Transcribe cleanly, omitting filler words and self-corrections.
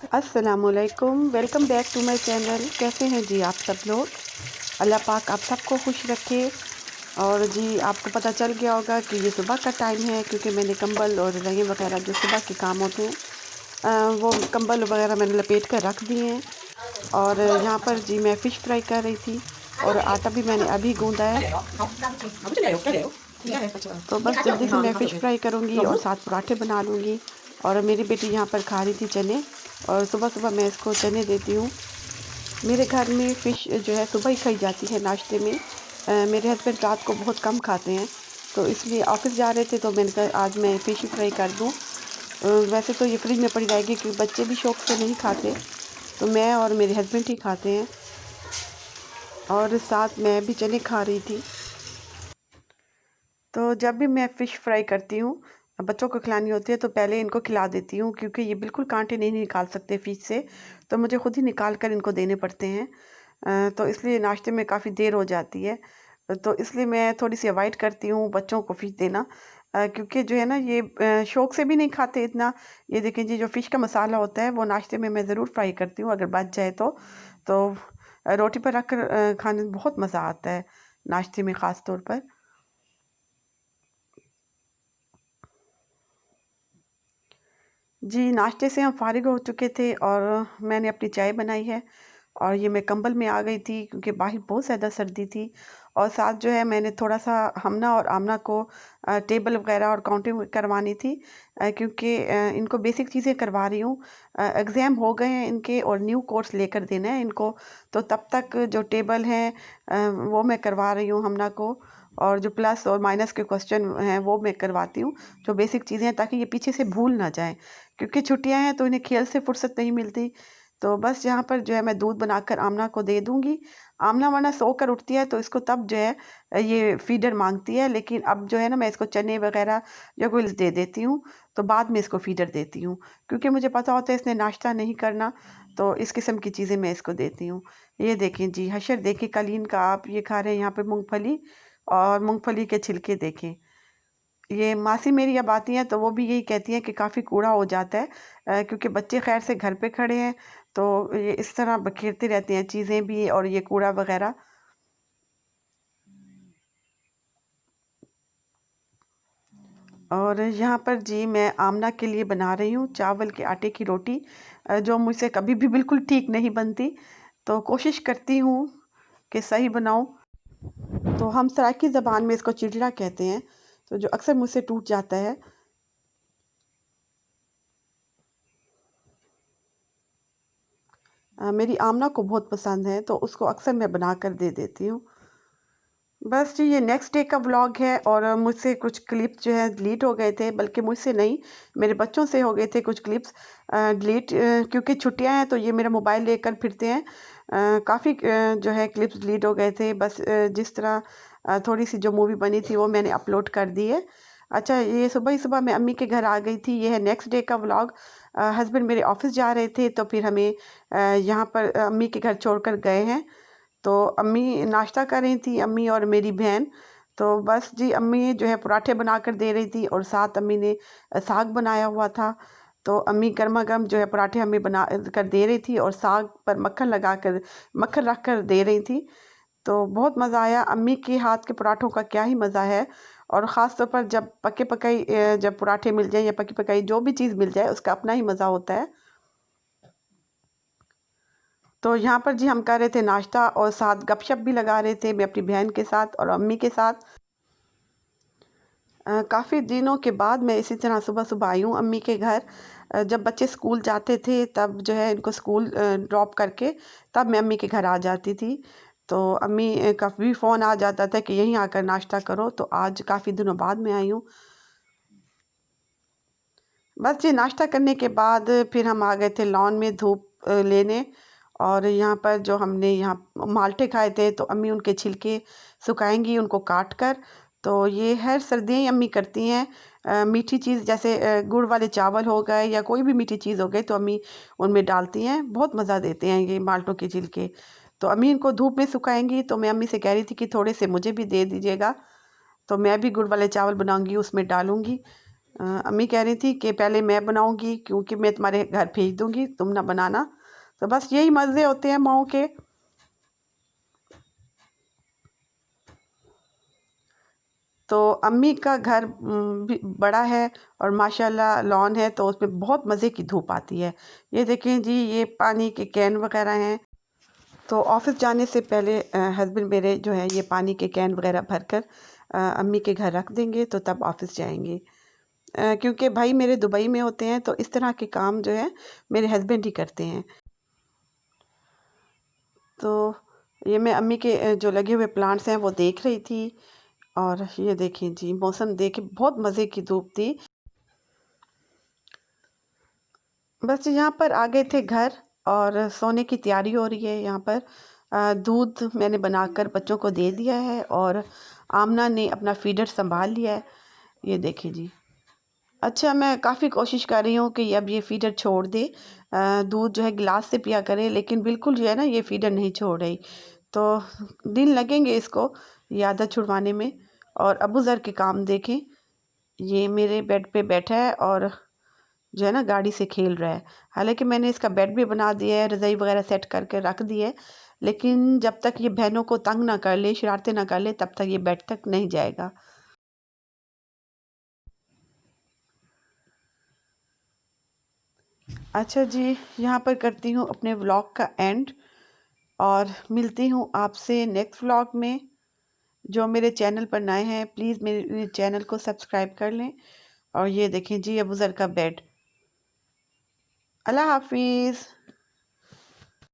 अस्सलामुअलैकुम, welcome back to my channel. कैसे हैं जी आप सब लोग? अल्लाह पाक आप सबको खुश रखे। और जी आपको पता चल गया होगा कि ये सुबह का टाइम है, क्योंकि मैंने कंबल और रज़ाइयाँ वगैरह जो सुबह के काम होते हैं वो कंबल वगैरह मैंने लपेट कर रख दिए हैं। और यहाँ पर जी मैं फ़िश फ्राई कर रही थी और आटा भी मैंने अभी गूँधा है। तो बस जल्दी से मैं फ़िश फ्राई करूँगी और साथ पराठे बना लूँगी। और मेरी बेटी यहाँ पर खा रही थी चने, और सुबह-सुबह मैं इसको चने देती हूँ। मेरे घर में फ़िश जो है सुबह ही खाई जाती है नाश्ते में। मेरे हस्बैंड रात को बहुत कम खाते हैं, तो इसलिए ऑफ़िस जा रहे थे तो मैंने कहा आज मैं फ़िश ही फ्राई कर दूँ। वैसे तो ये फ्रिज में पड़ी रहेगी क्योंकि बच्चे भी शौक़ से नहीं खाते, तो मैं और मेरे हस्बैंड ही खाते हैं। और साथ मैं भी चने खा रही थी। तो जब भी मैं फ़िश फ्राई करती हूँ, बच्चों को खिलानी होती है तो पहले इनको खिला देती हूँ, क्योंकि ये बिल्कुल काँटे नहीं निकाल सकते फ़िश से, तो मुझे खुद ही निकाल कर इनको देने पड़ते हैं। तो इसलिए नाश्ते में काफ़ी देर हो जाती है। तो इसलिए मैं थोड़ी-सी अवॉइड करती हूँ बच्चों को फ़िश देना, क्योंकि जो है ना ये शौक़ से भी नहीं खाते इतना। ये देखें जी, जो फ़िश का मसाला होता है वो नाश्ते में मैं ज़रूर फ्राई करती हूँ, अगर बच जाए तो। तो रोटी पर रख कर खाने में बहुत मज़ा आता है, नाश्ते में ख़ास तौर पर। जी, नाश्ते से हम फ़ारिग हो चुके थे और मैंने अपनी चाय बनाई है। और ये मैं कंबल में आ गई थी क्योंकि बाहर बहुत ज़्यादा सर्दी थी। और साथ जो है मैंने थोड़ा-सा हमना और आमना को टेबल वग़ैरह और काउंटिंग करवानी थी, क्योंकि इनको बेसिक चीज़ें करवा रही हूँ। एग्ज़ाम हो गए हैं इनके और न्यू कोर्स लेकर देना है इनको, तो तब तक जो टेबल हैं वो मैं करवा रही हूँ हमना को। और जो प्लस और माइनस के क्वेश्चन हैं वो मैं करवाती हूँ, जो बेसिक चीज़ें हैं, ताकि ये पीछे से भूल ना जाएँ। क्योंकि छुट्टियाँ हैं तो इन्हें खेल से फ़ुर्सत नहीं मिलती। तो बस यहाँ पर जो है मैं दूध बनाकर आमना को दे दूँगी। आमना वरना सोकर उठती है तो इसको तब जो है ये फ़ीडर माँगती है, लेकिन अब जो है ना मैं इसको चने वग़ैरह या कुछ दे देती हूँ, तो बाद में इसको फ़ीडर देती हूँ। क्योंकि मुझे पता होता है इसने नाश्ता नहीं करना, तो इस किस्म की चीज़ें मैं इसको देती हूँ। ये देखें जी, हशर देखिए कलीन का आप ये खा रहे हैं यहाँ पे मूँगफली, और मूँगफली के छिलके देखें। ये मासी मेरी अब आती हैं तो वो भी यही कहती हैं कि काफ़ी कूड़ा हो जाता है, क्योंकि बच्चे खैर से घर पे खड़े हैं, तो ये इस तरह बखेरते रहते हैं चीज़ें भी और ये कूड़ा वग़ैरह। और यहाँ पर जी मैं आमना के लिए बना रही हूँ चावल के आटे की रोटी, जो मुझसे कभी भी बिल्कुल ठीक नहीं बनती, तो कोशिश करती हूँ कि सही बनाऊँ। तो हम सराइकी ज़बान में इसको चिड़िया कहते हैं, तो जो अक्सर मुझसे टूट जाता है। मेरी आमना को बहुत पसंद है तो उसको अक्सर मैं बनाकर दे देती हूँ। बस जी ये नेक्स्ट डे का व्लॉग है, और मुझसे कुछ क्लिप जो है डिलीट हो गए थे, बल्कि मुझसे नहीं, मेरे बच्चों से हो गए थे कुछ क्लिप्स डिलीट, क्योंकि छुट्टियां हैं तो ये मेरा मोबाइल लेकर फिरते हैं। काफ़ी जो है क्लिप्स डिलीट हो गए थे। बस जिस तरह थोड़ी सी जो मूवी बनी थी वो मैंने अपलोड कर दी है। अच्छा, ये सुबह ही सुबह मैं अम्मी के घर आ गई थी। ये है नेक्स्ट डे का व्लॉग। हस्बैंड मेरे ऑफिस जा रहे थे तो फिर हमें यहाँ पर अम्मी के घर छोड़कर गए हैं। तो अम्मी नाश्ता कर रही थी, अम्मी और मेरी बहन। तो बस जी अम्मी जो है पराठे बनाकर दे रही थी और साथ अम्मी ने साग बनाया हुआ था। तो अम्मी गर्मा-गर्म जो है पराठे हमें बना कर दे रही थी और साग पर मक्खन रख कर दे रही थी। तो बहुत मज़ा आया। अम्मी के हाथ के पराठों का क्या ही मज़ा है। और ख़ास तौर पर जब पके-पकाई जब पराठे मिल जाएँ या पकी-पकाई जो भी चीज़ मिल जाए, उसका अपना ही मज़ा होता है। तो यहाँ पर जी हम कर रहे थे नाश्ता और साथ गपशप भी लगा रहे थे, मैं अपनी बहन के साथ और अम्मी के साथ। काफ़ी दिनों के बाद मैं इसी तरह सुबह-सुबह आई हूँ अम्मी के घर। जब बच्चे स्कूल जाते थे तब जो है इनको स्कूल ड्रॉप करके तब मैं अम्मी के घर आ जाती थी। तो अम्मी का भी फ़ोन आ जाता था कि यहीं आकर नाश्ता करो, तो आज काफ़ी दिनों बाद मैं आई हूँ। बस जी नाश्ता करने के बाद फिर हम आ गए थे लॉन में धूप लेने। और यहाँ पर जो हमने यहाँ माल्टे खाए थे तो अम्मी उनके छिलके सुखाएंगी उनको काट कर। तो ये हर सर्दियाँ ही अम्मी करती हैं। मीठी चीज़ जैसे गुड़ वाले चावल हो गए या कोई भी मीठी चीज़ हो गई तो अम्मी उनमें डालती हैं, बहुत मज़ा देते हैं ये माल्टों के छिलके। तो अम्मी इनको धूप में सुखाएंगी, तो मैं अम्मी से कह रही थी कि थोड़े से मुझे भी दे दीजिएगा। तो मैं भी गुड़ वाले चावल बनाऊंगी, उसमें डालूंगी। अम्मी कह रही थी कि पहले मैं बनाऊंगी क्योंकि मैं तुम्हारे घर भेज दूंगी, तुम ना बनाना। तो बस यही मज़े होते हैं माओ के। तो अम्मी का घर भी बड़ा है और माशाल्लाह लॉन है, तो उसमें बहुत मज़े की धूप आती है। ये देखें जी, ये पानी के कैन वगैरह हैं। तो ऑफ़िस जाने से पहले हस्बैंड मेरे जो है ये पानी के कैन वगैरह भर कर अम्मी के घर रख देंगे, तो तब ऑफ़िस जाएंगे। क्योंकि भाई मेरे दुबई में होते हैं, तो इस तरह के काम जो है मेरे हस्बैंड ही करते हैं। तो ये मैं अम्मी के जो लगे हुए प्लांट्स हैं वो देख रही थी। और ये देखिए जी, मौसम देखे बहुत मज़े की धूप थी। बस यहाँ पर आ गए थे घर और सोने की तैयारी हो रही है यहाँ पर। दूध मैंने बनाकर बच्चों को दे दिया है और आमना ने अपना फीडर संभाल लिया है। ये देखिए जी। अच्छा, मैं काफ़ी कोशिश कर रही हूँ कि अब ये फीडर छोड़ दे, दूध जो है गिलास से पिया करे, लेकिन बिल्कुल जो है ना ये फीडर नहीं छोड़ रही। तो दिन लगेंगे इसको ये आदत छुड़वाने में। और अबू ज़र के काम देखें, ये मेरे बेड पे बैठा है और जो है ना गाड़ी से खेल रहा है। हालांकि मैंने इसका बेड भी बना दिया है, रज़ाई वगैरह सेट करके रख दी है, लेकिन जब तक ये बहनों को तंग ना कर ले, शरारतें ना कर ले, तब तक ये बेड तक नहीं जाएगा। अच्छा जी, यहाँ पर करती हूँ अपने व्लॉग का एंड और मिलती हूँ आपसे नेक्स्ट व्लॉग में। जो मेरे चैनल पर नए हैं प्लीज़ मेरे चैनल को सब्सक्राइब कर लें। और ये देखें जी, अबू ज़र का बेड। अल्लाह हाफिज़।